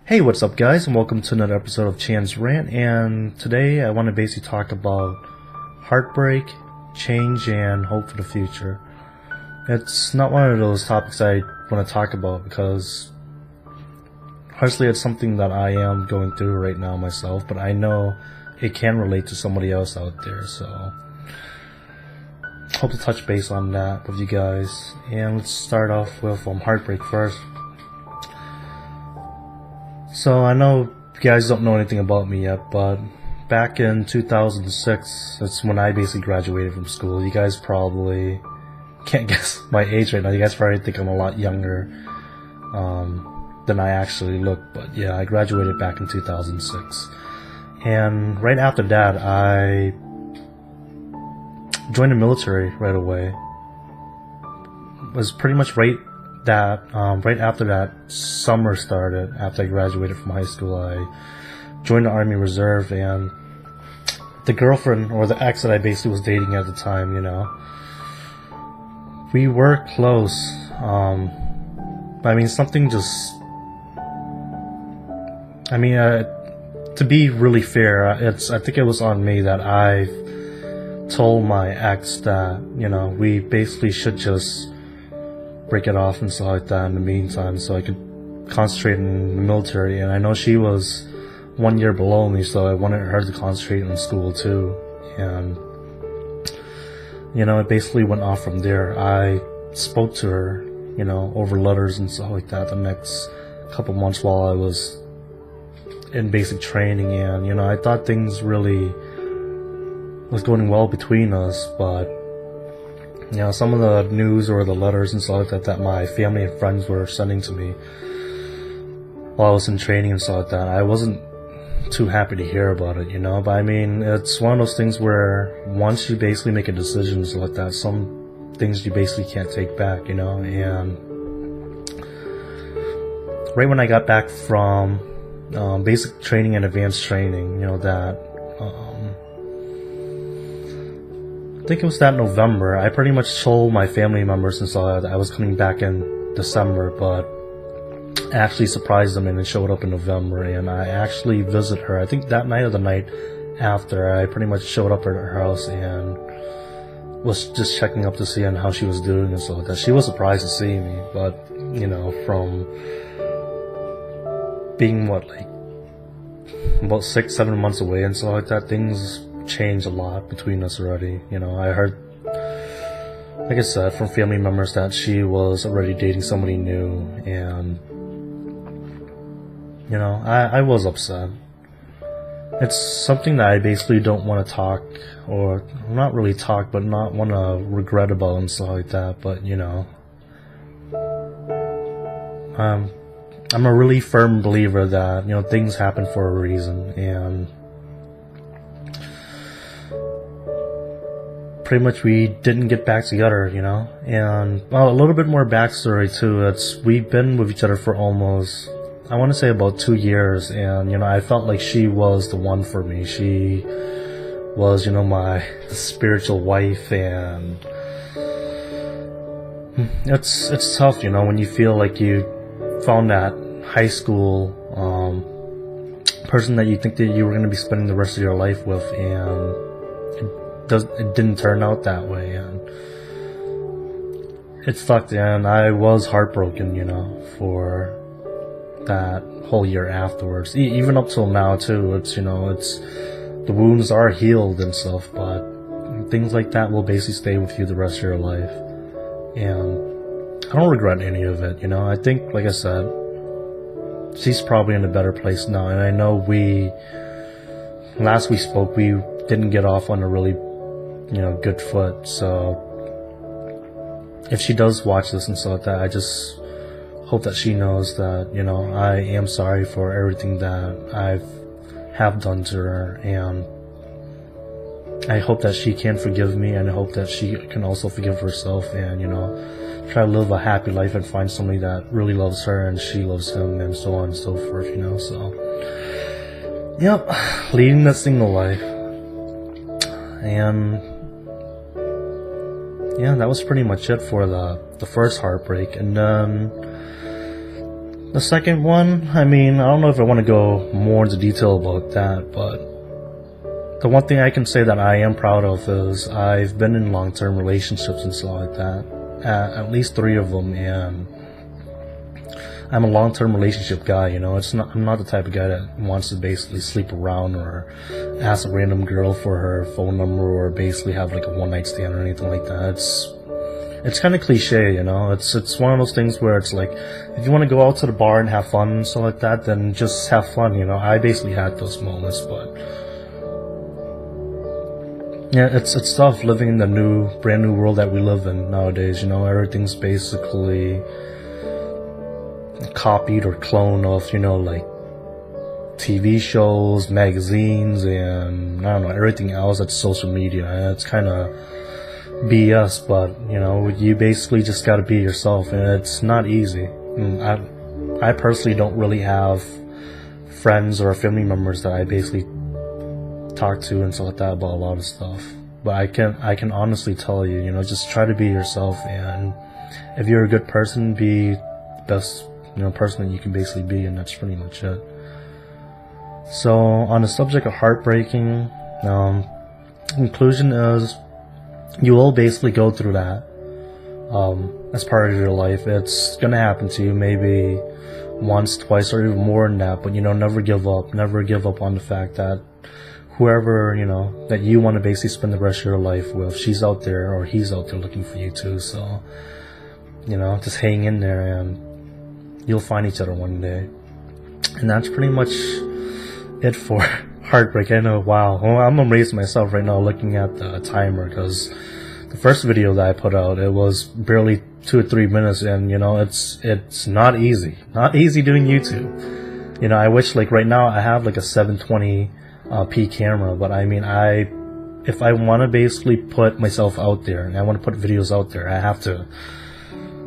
Hey, what's up guys, and welcome to another episode of Chan's Rant, and today I want to basically talk about heartbreak, change, and hope for the future. It's not one of those topics I want to talk about because honestly it's something that I am going through right now myself, but I know it can relate to somebody else out there, so hope to touch base on that with you guys. And let's start off with heartbreak first. So I know you guys don't know anything about me yet, but back in 2006, that's when I basically graduated from school. You guys probably can't guess my age right now. You guys probably think I'm a lot younger than I actually look. But yeah, I graduated back in 2006. And right after that, I joined the military right away. It was pretty much right after that summer started, after I graduated from high school, I joined the Army Reserve, and the girlfriend, or the ex that I basically was dating at the time, we were close. Something just, to be really fair, I think it was on me that I told my ex that, we basically should just break it off and stuff like that in the meantime, so I could concentrate in the military. And I know she was 1 year below me, so I wanted her to concentrate in school too. And it basically went off from there. I spoke to her, over letters and stuff like that the next couple months while I was in basic training, and I thought things really was going well between us, but some of the news or the letters and stuff like that my family and friends were sending to me while I was in training and stuff like that, I wasn't too happy to hear about it, But it's one of those things where once you basically make a decision and stuff like that, some things you basically can't take back, And right when I got back from basic training and advanced training, I think it was that November, I pretty much told my family members and stuff that I was coming back in December, but I actually surprised them and it showed up in November, and I actually visited her. I think that night or the night after, I pretty much showed up at her house and was just checking up to see on how she was doing and stuff like that. She was surprised to see me, but from being about 6-7 months away and stuff like that, things changed a lot between us already. I heard, like I said, from family members that she was already dating somebody new, and I was upset. It's something that I basically don't want to talk, or not really talk, but not want to regret about and stuff like that, but I'm a really firm believer that things happen for a reason, and pretty much we didn't get back together, and a little bit more backstory too. We've been with each other for almost, I want to say, about 2 years, and I felt like she was the one for me. She was, my spiritual wife, and it's tough, when you feel like you found that high school person that you think that you were going to be spending the rest of your life with, and it didn't turn out that way, and it sucked, and I was heartbroken, for that whole year afterwards. Even up till now too, it's the wounds are healed and stuff, but things like that will basically stay with you the rest of your life, and I don't regret any of it. I think, like I said, she's probably in a better place now, and I know last we spoke, we didn't get off on a really good foot. So if she does watch this and stuff like that, I just hope that she knows that I am sorry for everything that I have done to her, and I hope that she can forgive me, and I hope that she can also forgive herself, and try to live a happy life and find somebody that really loves her and she loves him, and so on and so forth. So yep, leading that single life. And yeah, that was pretty much it for the first heartbreak. And then The second one, I mean, I don't know if I want to go more into detail about that, but the one thing I can say that I am proud of is I've been in long-term relationships and stuff like that, at least 3 of them, and I'm a long-term relationship guy. You know, I'm not the type of guy that wants to basically sleep around or ask a random girl for her phone number or basically have like a one-night stand or anything like that. It's kind of cliche, you know. It's one of those things where it's like, if you want to go out to the bar and have fun and stuff like that, then just have fun, you know. I basically had those moments, but yeah, it's tough living in the brand new world that we live in nowadays. You know, everything's basically copied or cloned of, you know, like TV shows, magazines, and I don't know, everything else that's social media. And it's kind of BS, but you know, you basically just gotta be yourself, and it's not easy. And I personally don't really have friends or family members that I basically talk to and stuff like that about a lot of stuff. But I can honestly tell you, you know, just try to be yourself, and if you're a good person, be the best, you know, person that you can basically be, and that's pretty much it. So on the subject of heartbreaking, conclusion is you will basically go through that as part of your life. It's gonna happen to you maybe once, twice, or even more than that, but you know, never give up on the fact that whoever, you know, that you want to basically spend the rest of your life with, she's out there or he's out there looking for you too. So, you know, just hang in there and you'll find each other one day. And that's pretty much it for heartbreak. I know, wow, well, I'm amazed myself right now looking at the timer, because the first video that I put out, it was barely 2 or 3 minutes, and you know, it's not easy doing YouTube. You know, I wish, like, right now I have like a 720p camera, but I mean, if I want to basically put myself out there and I want to put videos out there, I have to,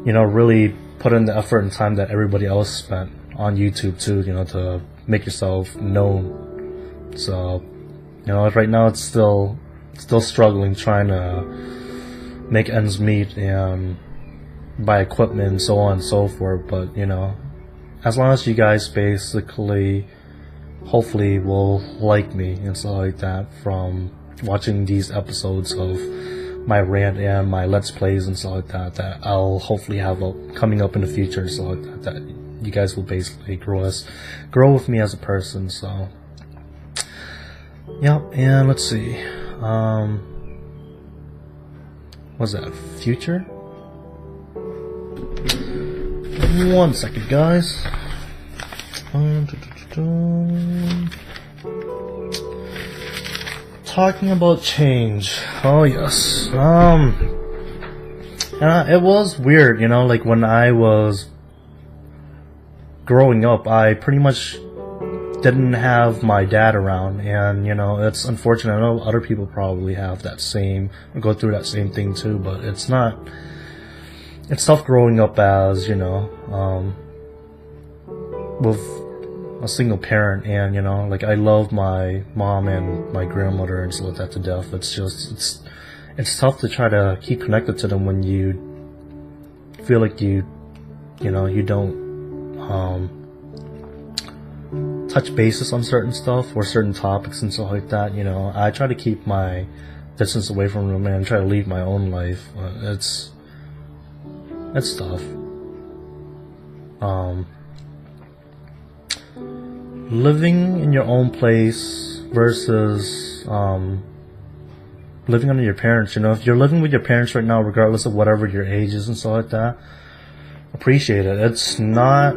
you know, really put in the effort and time that everybody else spent on YouTube too, you know, to make yourself known. So, you know, right now it's still struggling, trying to make ends meet and buy equipment and so on and so forth. But you know, as long as you guys basically, hopefully, will like me and stuff like that from watching these episodes of my rant and my let's plays and stuff like that, that I'll hopefully have coming up in the future and stuff like that, that you guys will basically grow with me as a person. So yeah, and let's see, what's that, future? 1 second, guys. Talking about change. Oh yes. It was weird, you know, like when I was growing up, I pretty much didn't have my dad around, and you know, it's unfortunate. I know other people probably have that same, or go through that same thing too, but it's tough growing up as, you know, with a single parent. And you know, like, I love my mom and my grandmother and stuff like that to death. It's just, it's tough to try to keep connected to them when you feel like you know, you don't touch bases on certain stuff or certain topics and stuff like that. You know, I try to keep my distance away from them and try to lead my own life. It's tough. Living in your own place versus living under your parents. You know, if you're living with your parents right now, regardless of whatever your age is and stuff like that, appreciate it. It's not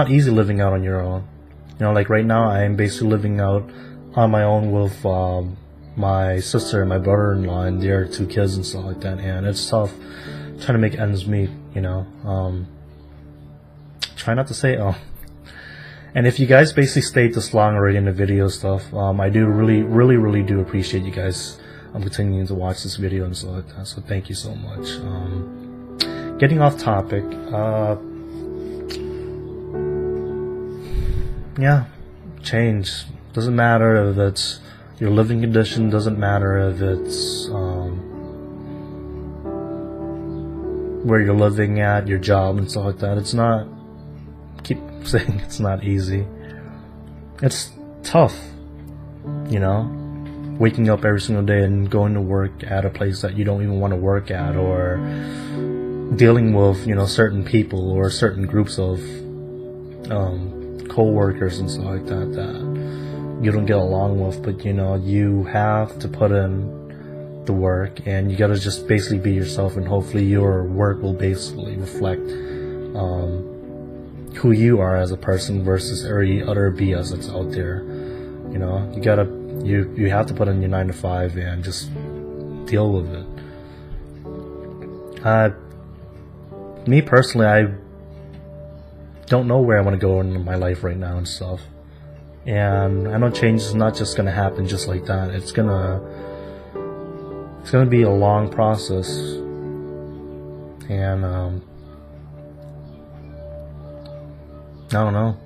easy living out on your own. You know, like right now, I am basically living out on my own with my sister and my brother-in-law and their 2 kids and stuff like that, and it's tough trying to make ends meet, you know. Try not to say and if you guys basically stayed this long already in the video stuff, I do really do appreciate you guys continuing to watch this video and stuff like that, so thank you so much. Getting off topic, yeah, change. Doesn't matter if it's your living condition, doesn't matter if it's where you're living at, your job and stuff like that. It's not, keep saying it's not easy. It's tough, you know, waking up every single day and going to work at a place that you don't even want to work at, or dealing with, you know, certain people or certain groups of co-workers and stuff like that you don't get along with. But you know, you have to put in the work, and you gotta just basically be yourself, and hopefully your work will basically reflect who you are as a person versus every other BS that's out there. You know, you have to put in your 9 to 5 and just deal with it. Me personally, I don't know where I want to go in my life right now and stuff. And I know change is not just gonna happen just like that. It's gonna be a long process. And I don't know.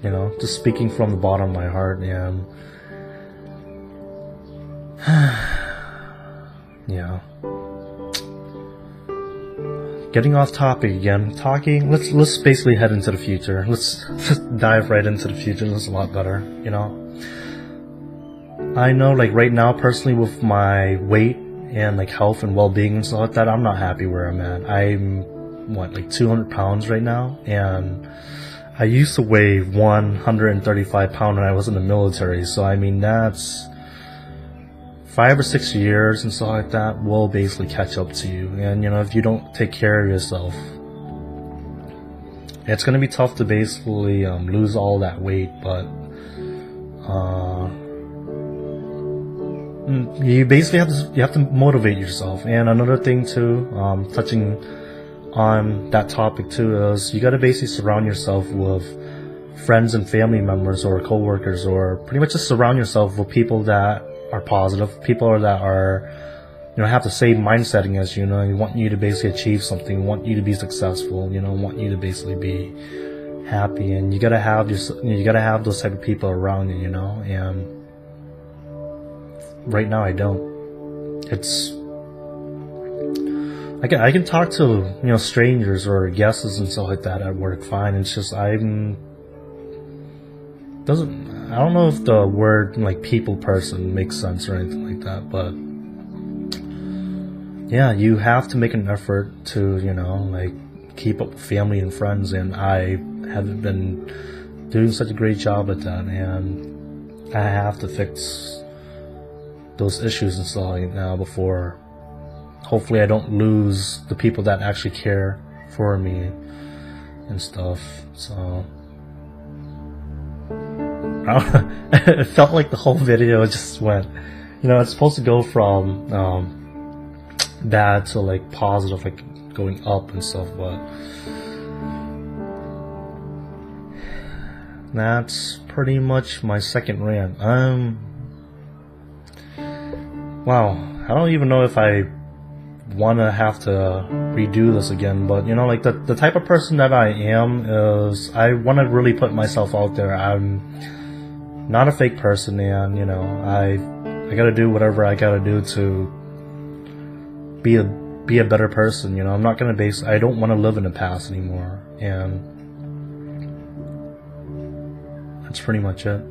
You know, just speaking from the bottom of my heart, and yeah. Getting off topic again. Let's basically head into the future. Let's dive right into the future. That's a lot better, you know. I know, like, right now, personally, with my weight and like health and well-being and stuff like that, I'm not happy where I'm at. I'm like 200 pounds right now, and I used to weigh 135 pounds when I was in the military. So I mean, that's 5 or 6 years and stuff like that will basically catch up to you. And you know, if you don't take care of yourself, it's gonna be tough to basically lose all that weight. But you basically have to motivate yourself. And another thing too, touching on that topic too, is you got to basically surround yourself with friends and family members or co-workers, or pretty much just surround yourself with people that are positive, people that are, you know, have the same mindsetting as you. You know, you want you to basically achieve something, want you to be successful, you know, want you to basically be happy. And you gotta have those type of people around you, you know. And right now I don't. It's, I can talk to, you know, strangers or guests and stuff like that at work fine. It's just I don't know if the word like people person makes sense or anything like that, but yeah, you have to make an effort to, you know, like keep up with family and friends, and I haven't been doing such a great job at that, and I have to fix those issues and stuff like now before hopefully I don't lose the people that actually care for me and stuff. So it felt like the whole video just went, you know, it's supposed to go from bad to like positive, like going up and stuff, but that's pretty much my second rant. Wow, I don't even know if I wanna have to redo this again, but you know, like the type of person that I am is I want to really put myself out there. I'm not a fake person, and you know, I gotta do whatever I gotta do to be a better person. You know, I'm not gonna I don't want to live in the past anymore, and that's pretty much it.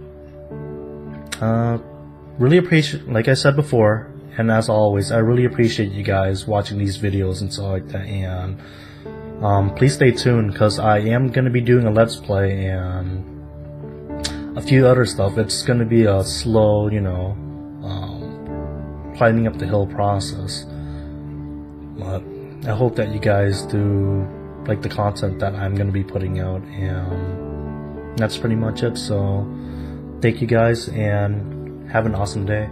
Really appreciate, like I said before, and as always, I really appreciate you guys watching these videos and stuff like that. And please stay tuned, because I am going to be doing a Let's Play and a few other stuff. It's going to be a slow, you know, climbing up the hill process. But I hope that you guys do like the content that I'm going to be putting out. And that's pretty much it. So thank you guys, and have an awesome day.